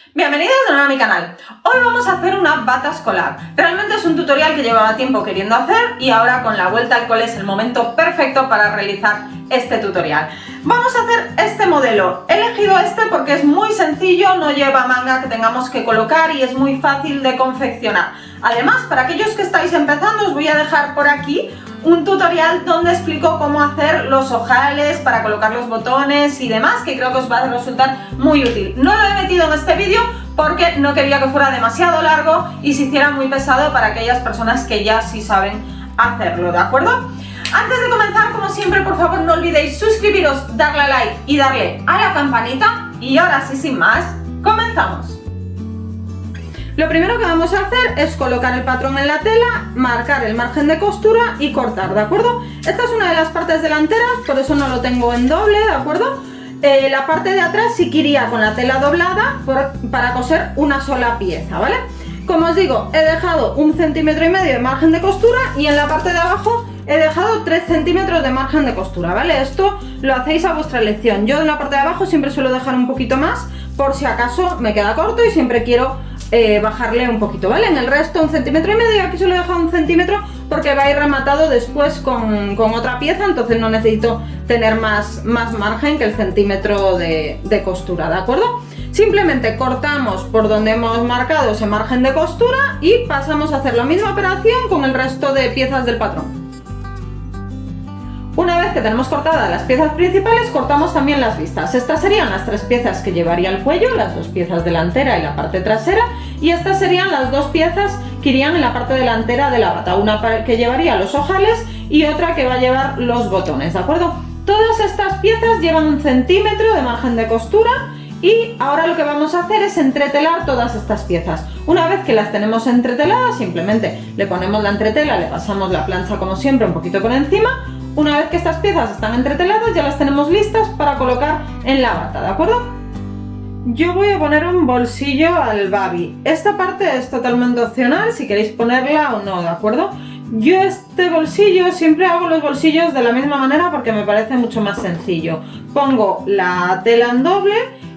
Bienvenidos de nuevo a mi canal. Hoy vamos a hacer una bata escolar. Realmente es un tutorial que llevaba tiempo queriendo hacer y ahora con la vuelta al cole es el momento perfecto para realizar este tutorial. Vamos a hacer este modelo. He elegido este porque es muy sencillo, no lleva manga que tengamos que colocar y es muy fácil de confeccionar. Además, para aquellos que estáis empezando, os voy a dejar por aquí un tutorial donde explico cómo hacer los ojales para colocar los botones y demás, que creo que os va a resultar muy útil. No lo he metido en este vídeo porque no quería que fuera demasiado largo y se hiciera muy pesado para aquellas personas que ya sí saben hacerlo, ¿de acuerdo? Antes de comenzar, como siempre, por favor no olvidéis suscribiros, darle a like y darle a la campanita. Y ahora sí, sin más, comenzamos. Lo primero que vamos a hacer es colocar el patrón en la tela, marcar el margen de costura y cortar, ¿de acuerdo? Esta es una de las partes delanteras, por eso no lo tengo en doble, ¿de acuerdo? La parte de atrás sí que iría con la tela doblada para coser una sola pieza, ¿vale? Como os digo, he dejado 1,5 cm de margen de costura y en la parte de abajo he dejado 3 centímetros de margen de costura, ¿vale? Esto lo hacéis a vuestra elección. Yo en la parte de abajo siempre suelo dejar un poquito más por si acaso me queda corto y siempre quiero bajarle un poquito, ¿vale? En el resto 1,5 cm y aquí solo he dejado 1 centímetro porque va a ir rematado después con otra pieza, entonces no necesito tener más margen que el centímetro de costura, ¿de acuerdo? Simplemente cortamos por donde hemos marcado ese margen de costura y pasamos a hacer la misma operación con el resto de piezas del patrón. Una vez que tenemos cortadas las piezas principales, cortamos también las vistas. Estas serían las 3 piezas que llevaría el cuello, las 2 piezas delantera y la parte trasera, y estas serían las 2 piezas que irían en la parte delantera de la bata, una que llevaría los ojales y otra que va a llevar los botones, ¿de acuerdo? Todas estas piezas llevan 1 centímetro de margen de costura y ahora lo que vamos a hacer es entretelar todas estas piezas. Una vez que las tenemos entreteladas, simplemente le ponemos la entretela, le pasamos la plancha como siempre un poquito por encima. Una vez que estas piezas están entreteladas, ya las tenemos listas para colocar en la bata, ¿de acuerdo? Yo voy a poner un bolsillo al babi. Esta parte es totalmente opcional, si queréis ponerla o no, ¿de acuerdo? Yo este bolsillo siempre hago los bolsillos de la misma manera porque me parece mucho más sencillo. Pongo la tela en doble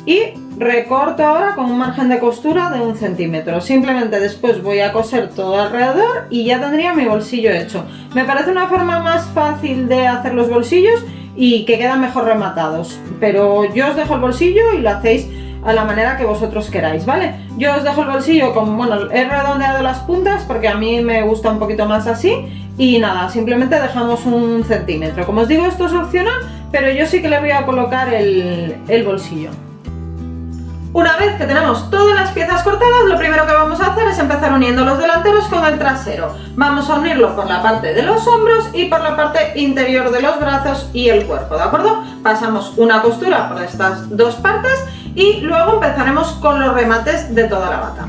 y recorto ahora con un margen de costura de 1 centímetro. Simplemente después voy a coser todo alrededor y ya tendría mi bolsillo hecho. Me parece una forma más fácil de hacer los bolsillos y que quedan mejor rematados. Pero yo os dejo el bolsillo y lo hacéis a la manera que vosotros queráis, ¿vale? Yo os dejo el bolsillo con, bueno, he redondeado las puntas porque a mí me gusta un poquito más así. Y nada, simplemente dejamos 1 centímetro. Como os digo, esto es opcional, pero yo sí que le voy a colocar el bolsillo. Una vez que tenemos todas las piezas cortadas, lo primero que vamos a hacer es empezar uniendo los delanteros con el trasero. Vamos a unirlo por la parte de los hombros y por la parte interior de los brazos y el cuerpo, ¿de acuerdo? Pasamos una costura por estas dos partes y luego empezaremos con los remates de toda la bata.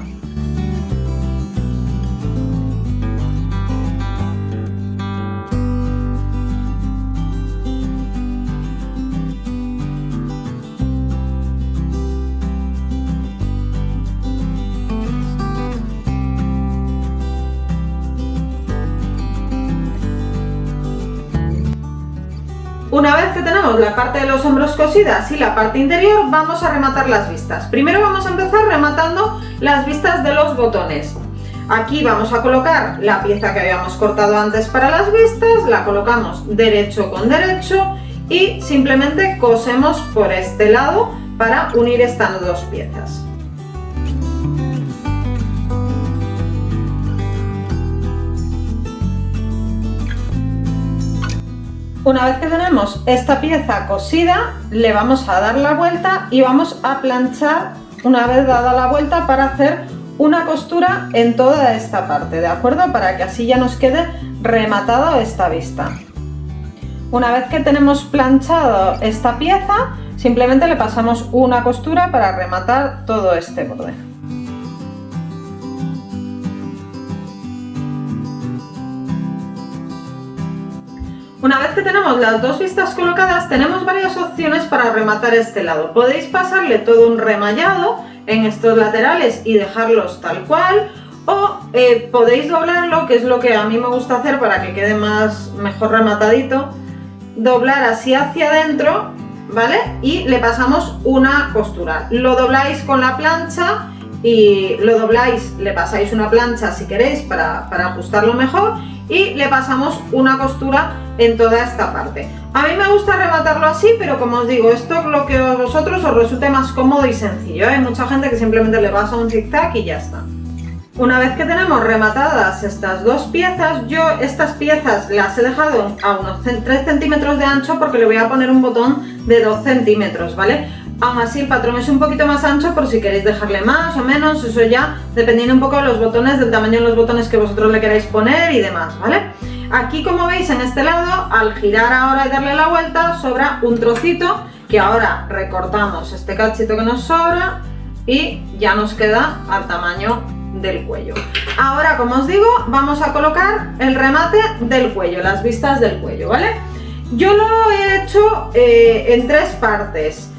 Una vez que tenemos la parte de los hombros cosidas y la parte interior, vamos a rematar las vistas. Primero vamos a empezar rematando las vistas de los botones. Aquí vamos a colocar la pieza que habíamos cortado antes para las vistas, la colocamos derecho con derecho y simplemente cosemos por este lado para unir estas dos piezas. Una vez que tenemos esta pieza cosida, le vamos a dar la vuelta y vamos a planchar una vez dada la vuelta para hacer una costura en toda esta parte, ¿de acuerdo? Para que así ya nos quede rematada esta vista. Una vez que tenemos planchado esta pieza, simplemente le pasamos una costura para rematar todo este borde. Una vez que tenemos las dos vistas colocadas, tenemos varias opciones para rematar este lado. Podéis pasarle todo un remallado en estos laterales y dejarlos tal cual, o podéis doblarlo, que es lo que a mí me gusta hacer para que quede mejor rematadito. Doblar así hacia adentro ¿vale? Y le pasamos una costura. Lo dobláis con la plancha y lo dobláis, le pasáis una plancha si queréis para ajustarlo mejor y le pasamos una costura en toda esta parte. A mí me gusta rematarlo así, pero como os digo, esto es lo que a vosotros os resulte más cómodo y sencillo. Hay mucha gente que simplemente le pasa un zigzag y ya está. Una vez que tenemos rematadas estas dos piezas, yo estas piezas las he dejado a unos 3 centímetros de ancho porque le voy a poner un botón de 2 centímetros, ¿vale? Aún así el patrón es un poquito más ancho por si queréis dejarle más o menos, eso ya dependiendo un poco de los botones, del tamaño de los botones que vosotros le queráis poner y demás, ¿vale? Aquí, como veis, en este lado, al girar ahora y darle la vuelta, sobra un trocito que ahora recortamos este cachito que nos sobra y ya nos queda al tamaño del cuello. Ahora, como os digo, vamos a colocar el remate del cuello, las vistas del cuello, ¿vale? Yo lo he hecho en 3 partes.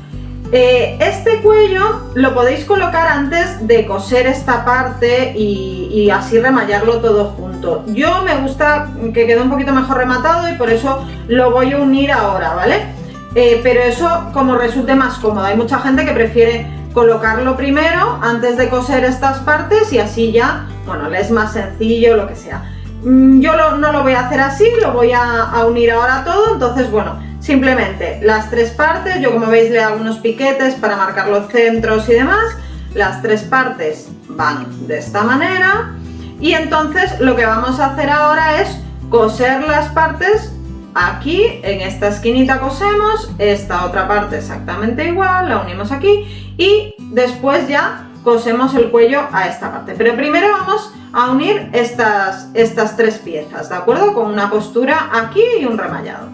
Este cuello lo podéis colocar antes de coser esta parte y así remallarlo todo junto. Yo me gusta que quede un poquito mejor rematado y por eso lo voy a unir ahora, ¿vale? Pero eso como resulte más cómodo. Hay mucha gente que prefiere colocarlo primero antes de coser estas partes y así ya, bueno, le es más sencillo, lo que sea. Yo no lo voy a hacer así, lo voy a unir ahora todo, entonces bueno, simplemente las 3 partes, yo como veis le hago unos piquetes para marcar los centros y demás, las 3 partes van de esta manera y entonces lo que vamos a hacer ahora es coser las partes. Aquí en esta esquinita cosemos, esta otra parte exactamente igual, la unimos aquí y después ya cosemos el cuello a esta parte. Pero primero vamos a unir estas 3 piezas, ¿de acuerdo? Con una costura aquí y un remallado.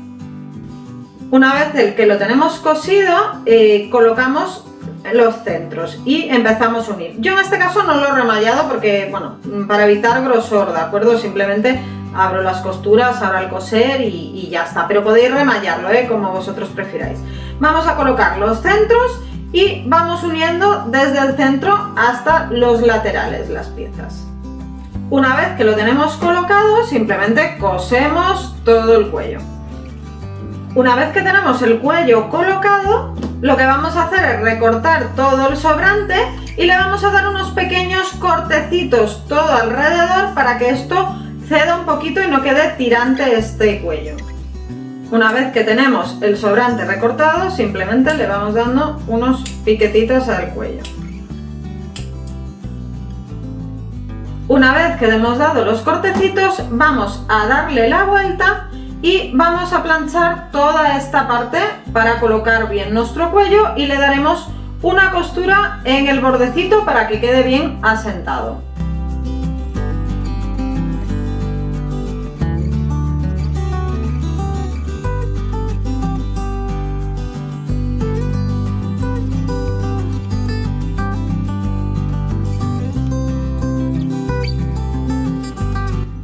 Una vez que lo tenemos cosido, colocamos los centros y empezamos a unir. Yo en este caso no lo he remallado porque, bueno, para evitar grosor, ¿de acuerdo? Simplemente abro las costuras, ahora al coser y ya está. Pero podéis remallarlo, como vosotros prefiráis. Vamos a colocar los centros y vamos uniendo desde el centro hasta los laterales las piezas. Una vez que lo tenemos colocado, simplemente cosemos todo el cuello. Una vez que tenemos el cuello colocado, lo que vamos a hacer es recortar todo el sobrante y le vamos a dar unos pequeños cortecitos todo alrededor para que esto ceda un poquito y no quede tirante este cuello. Una vez que tenemos el sobrante recortado, simplemente le vamos dando unos piquetitos al cuello. Una vez que hemos dado los cortecitos, vamos a darle la vuelta y vamos a planchar toda esta parte para colocar bien nuestro cuello y le daremos una costura en el bordecito para que quede bien asentado.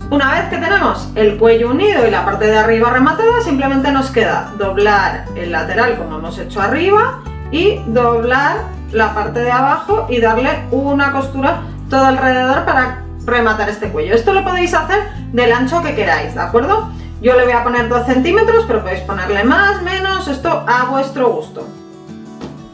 Una vez que tenemos el cuello unido y la parte de arriba rematada, simplemente nos queda doblar el lateral como hemos hecho arriba y doblar la parte de abajo y darle una costura todo alrededor para rematar este cuello. Esto lo podéis hacer del ancho que queráis, ¿de acuerdo? Yo le voy a poner 2 centímetros, pero podéis ponerle más, menos, esto a vuestro gusto.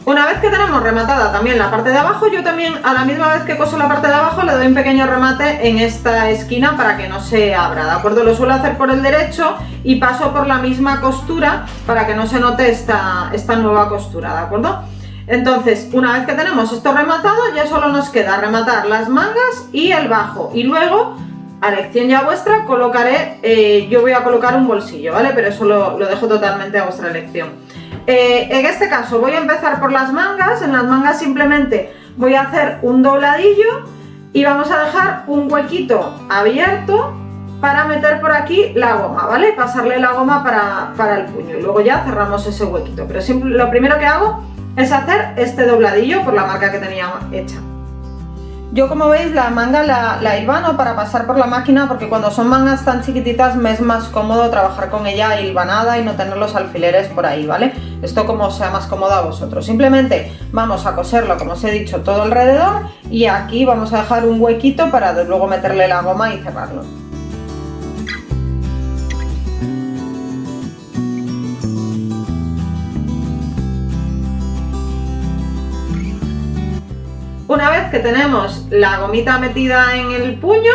Una vez que tenemos rematada también la parte de abajo, yo también a la misma vez que coso la parte de abajo le doy un pequeño remate en esta esquina para que no se abra, ¿de acuerdo? Lo suelo hacer por el derecho y paso por la misma costura para que no se note esta nueva costura, ¿de acuerdo? Entonces, una vez que tenemos esto rematado, ya solo nos queda rematar las mangas y el bajo y luego, a elección ya vuestra, colocaré, yo voy a colocar un bolsillo, ¿vale? Pero eso lo dejo totalmente a vuestra elección. En este caso voy a empezar por las mangas. En las mangas simplemente voy a hacer un dobladillo y vamos a dejar un huequito abierto para meter por aquí la goma, ¿vale? Pasarle la goma para el puño y luego ya cerramos ese huequito. Pero lo primero que hago es hacer este dobladillo por la marca que tenía hecha. Yo, como veis, la manga la hilvano para pasar por la máquina porque cuando son mangas tan chiquititas me es más cómodo trabajar con ella hilvanada y no tener los alfileres por ahí, ¿vale? Esto como sea más cómodo a vosotros. Simplemente vamos a coserlo, como os he dicho, todo alrededor y aquí vamos a dejar un huequito para luego meterle la goma y cerrarlo. Una vez que tenemos la gomita metida en el puño,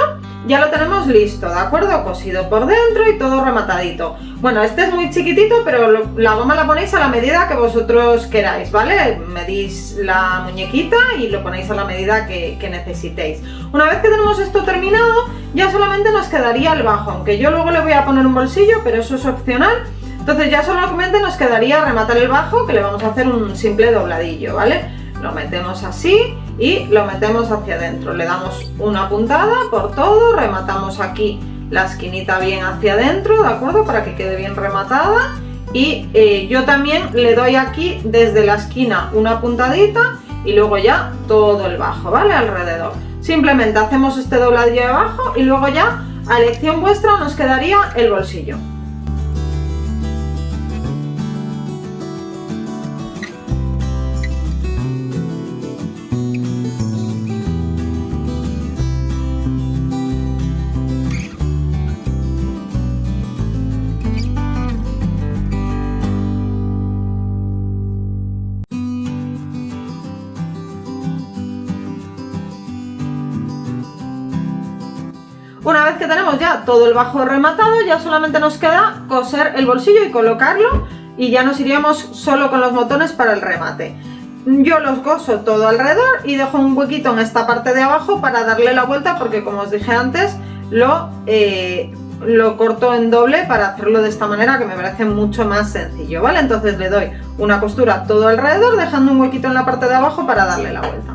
ya lo tenemos listo, ¿de acuerdo? Cosido por dentro y todo rematadito. Bueno, este es muy chiquitito, pero la goma la ponéis a la medida que vosotros queráis, ¿vale? Medís la muñequita y lo ponéis a la medida que necesitéis. Una vez que tenemos esto terminado, ya solamente nos quedaría el bajo, aunque yo luego le voy a poner un bolsillo, pero eso es opcional. Entonces ya solamente nos quedaría rematar el bajo, que le vamos a hacer un simple dobladillo, ¿vale? Lo metemos así y lo metemos hacia adentro, le damos una puntada por todo, rematamos aquí la esquinita bien hacia adentro, ¿de acuerdo? Para que quede bien rematada, y yo también le doy aquí desde la esquina una puntadita y luego ya todo el bajo, ¿vale? Alrededor. Simplemente hacemos este dobladillo de abajo y luego ya a elección vuestra nos quedaría el bolsillo. Una vez que tenemos ya todo el bajo rematado, ya solamente nos queda coser el bolsillo y colocarlo, y ya nos iríamos solo con los botones para el remate. Yo los coso todo alrededor y dejo un huequito en esta parte de abajo para darle la vuelta, porque como os dije antes, lo corto en doble para hacerlo de esta manera, que me parece mucho más sencillo, ¿vale? Entonces le doy una costura todo alrededor, dejando un huequito en la parte de abajo para darle la vuelta.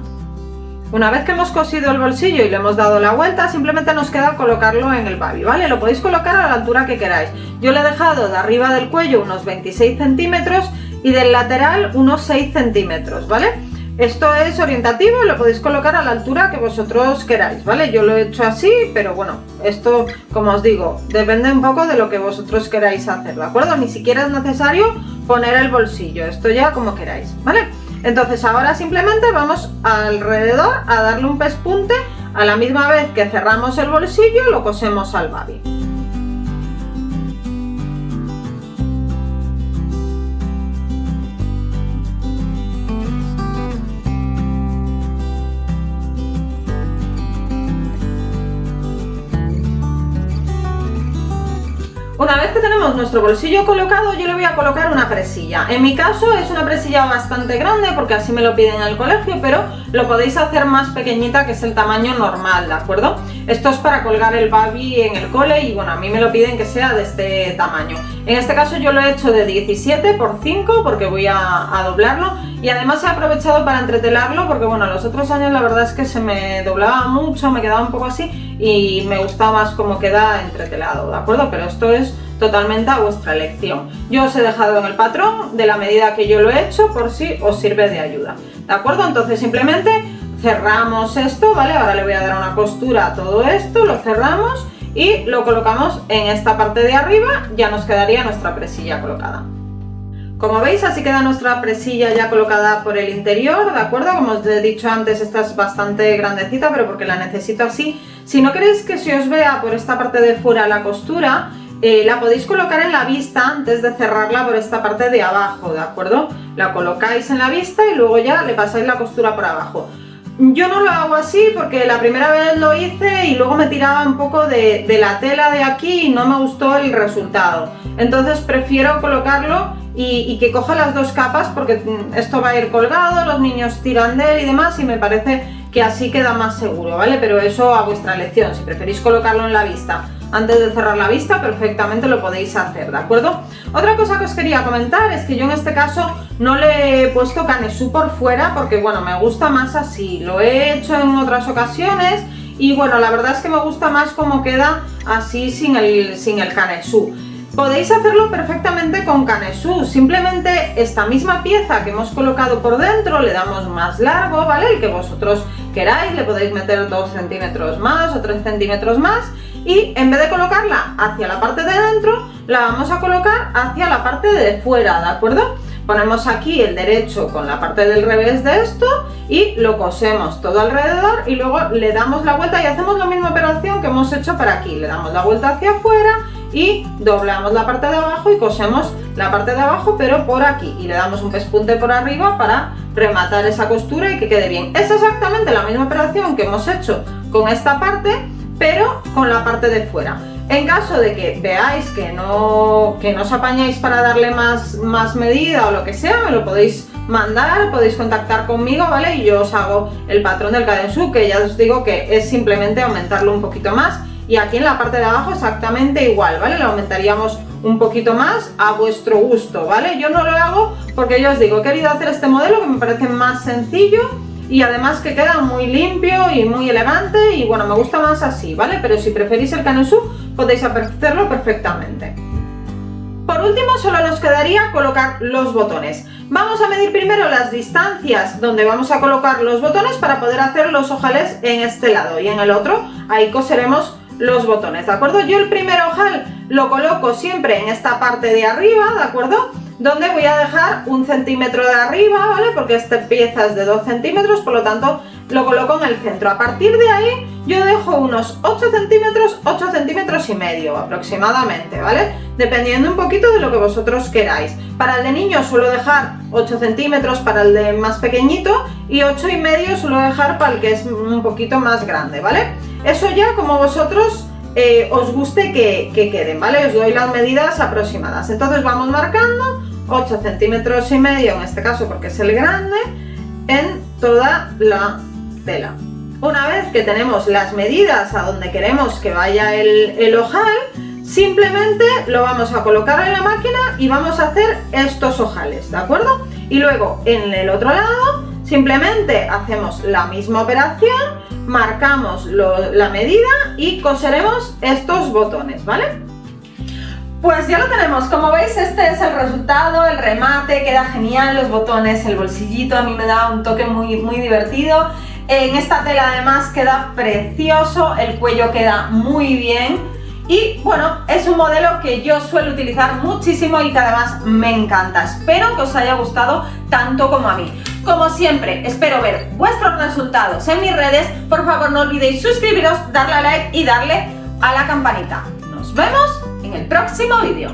Una vez que hemos cosido el bolsillo y le hemos dado la vuelta, simplemente nos queda colocarlo en el babi, ¿vale? Lo podéis colocar a la altura que queráis. Yo le he dejado de arriba del cuello unos 26 centímetros y del lateral unos 6 centímetros, ¿vale? Esto es orientativo y lo podéis colocar a la altura que vosotros queráis, ¿vale? Yo lo he hecho así, pero bueno, esto, como os digo, depende un poco de lo que vosotros queráis hacer, ¿de acuerdo? Ni siquiera es necesario poner el bolsillo, esto ya como queráis, ¿vale? Entonces ahora simplemente vamos alrededor a darle un pespunte, a la misma vez que cerramos el bolsillo lo cosemos al babi. Una vez que tenemos nuestro bolsillo colocado, yo le voy a colocar una presilla. En mi caso es una presilla bastante grande porque así me lo piden en el colegio, pero lo podéis hacer más pequeñita, que es el tamaño normal, ¿de acuerdo? Esto es para colgar el babi en el cole y bueno, a mí me lo piden que sea de este tamaño. En este caso yo lo he hecho de 17 por 5 porque voy a doblarlo, y además he aprovechado para entretelarlo porque bueno, los otros años la verdad es que se me doblaba mucho, me quedaba un poco así y me gusta más cómo queda entretelado, ¿de acuerdo? Pero esto es totalmente a vuestra elección. Yo os he dejado en el patrón de la medida que yo lo he hecho por si os sirve de ayuda, ¿de acuerdo? Entonces simplemente cerramos esto, ¿vale? Ahora le voy a dar una costura a todo esto, lo cerramos y lo colocamos en esta parte de arriba, ya nos quedaría nuestra presilla colocada. Como veis, así queda nuestra presilla ya colocada por el interior, ¿de acuerdo? Como os he dicho antes, esta es bastante grandecita, pero porque la necesito así. Si no queréis que se os vea por esta parte de fuera la costura, la podéis colocar en la vista antes de cerrarla por esta parte de abajo, ¿de acuerdo? La colocáis en la vista y luego ya le pasáis la costura por abajo. Yo no lo hago así porque la primera vez lo hice y luego me tiraba un poco de la tela de aquí y no me gustó el resultado. Entonces prefiero colocarlo y que coja las dos capas, porque esto va a ir colgado, los niños tiran de él y demás, y me parece que así queda más seguro, ¿vale? Pero eso a vuestra elección. Si preferís colocarlo en la vista antes de cerrar la vista, perfectamente lo podéis hacer, ¿de acuerdo? Otra cosa que os quería comentar es que yo en este caso no le he puesto canesú por fuera porque, bueno, me gusta más así. Lo he hecho en otras ocasiones y, bueno, la verdad es que me gusta más cómo queda así sin el canesú. Podéis hacerlo perfectamente con canesú, simplemente esta misma pieza que hemos colocado por dentro le damos más largo, ¿vale? El que vosotros queráis, le podéis meter 2 centímetros más o 3 centímetros más, y en vez de colocarla hacia la parte de dentro, la vamos a colocar hacia la parte de fuera, ¿de acuerdo? Ponemos aquí el derecho con la parte del revés de esto y lo cosemos todo alrededor y luego le damos la vuelta y hacemos la misma operación que hemos hecho para aquí. Le damos la vuelta hacia afuera y doblamos la parte de abajo y cosemos la parte de abajo pero por aquí y le damos un pespunte por arriba para rematar esa costura y que quede bien. Es exactamente la misma operación que hemos hecho con esta parte pero con la parte de fuera. En caso de que veáis que no os apañáis para darle más medida o lo que sea, me lo podéis mandar, podéis contactar conmigo, ¿vale? Y yo os hago el patrón del cadensu, que ya os digo que es simplemente aumentarlo un poquito más. Y aquí en la parte de abajo exactamente igual, ¿vale? Lo aumentaríamos un poquito más a vuestro gusto, ¿vale? Yo no lo hago porque yo os digo, he querido hacer este modelo que me parece más sencillo y además que queda muy limpio y muy elegante y bueno, me gusta más así, ¿vale? Pero si preferís el cadensu podéis hacerlo perfectamente. Por último solo nos quedaría colocar los botones. Vamos a medir primero las distancias donde vamos a colocar los botones para poder hacer los ojales en este lado y en el otro ahí coseremos los botones, ¿de acuerdo? Yo el primer ojal lo coloco siempre en esta parte de arriba, ¿de acuerdo? Donde voy a dejar 1 centímetro de arriba, ¿vale? Porque esta pieza es de 2 centímetros, por lo tanto lo coloco en el centro. A partir de ahí yo dejo unos 8 centímetros y medio aproximadamente, ¿vale? Dependiendo un poquito de lo que vosotros queráis. Para el de niños suelo dejar 8 centímetros para el de más pequeñito y 8 y medio suelo dejar para el que es un poquito más grande, ¿vale? Eso ya como vosotros os guste que queden, ¿vale? Os doy las medidas aproximadas. Entonces vamos marcando 8 centímetros y medio, en este caso porque es el grande, en toda la tela. Una vez que tenemos las medidas a donde queremos que vaya el ojal, simplemente lo vamos a colocar en la máquina y vamos a hacer estos ojales, ¿de acuerdo? Y luego en el otro lado simplemente hacemos la misma operación, marcamos la medida y coseremos estos botones, ¿vale? Pues ya lo tenemos, como veis este es el resultado, el remate, queda genial, los botones, el bolsillito, a mí me da un toque muy divertido. En esta tela además queda precioso, el cuello queda muy bien y bueno, es un modelo que yo suelo utilizar muchísimo y que además me encanta. Espero que os haya gustado tanto como a mí. Como siempre, espero ver vuestros resultados en mis redes. Por favor, no olvidéis suscribiros, darle a like y darle a la campanita. Nos vemos en el próximo vídeo.